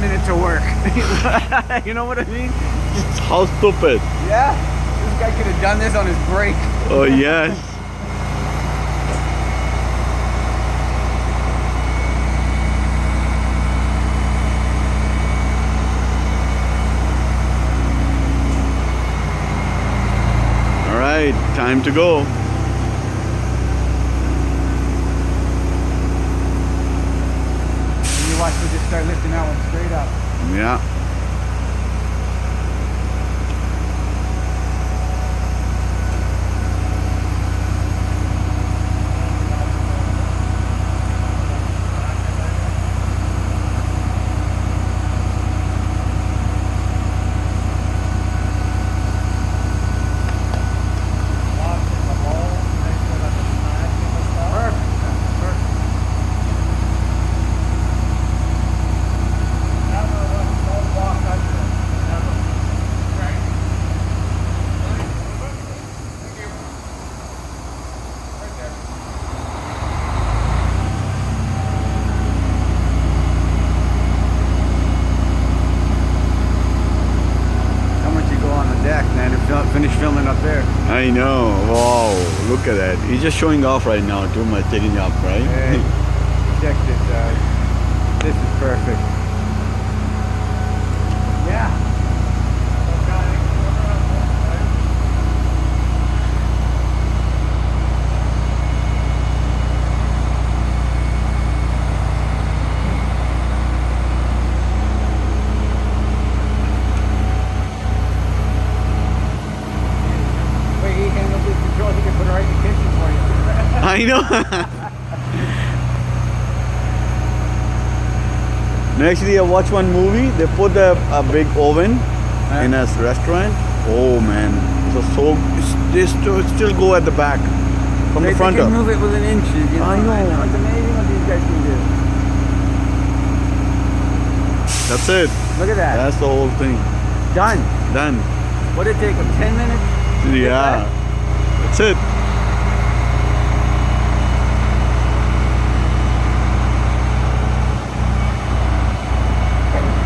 minute to work. You know what I mean? How stupid. Yeah. This guy could have done this on his break. Oh, yes. All right, time to go. And you watch me just start lifting that one straight up. Yeah. Finish filming up there. I know. Wow, look at that. He's just showing off right now. Too much taking up, right? Hey, check this out. This is perfect. Yeah. I know. Actually, I watched one movie. They put a big oven in a restaurant. Oh man, it was so. They still go at the back from the front They up. can move it with an inch. You know? I know. It's amazing what these guys can do. That's it. Look at that. That's the whole thing. Done. Done. What did it take them? 10 minutes? Yeah. That's it.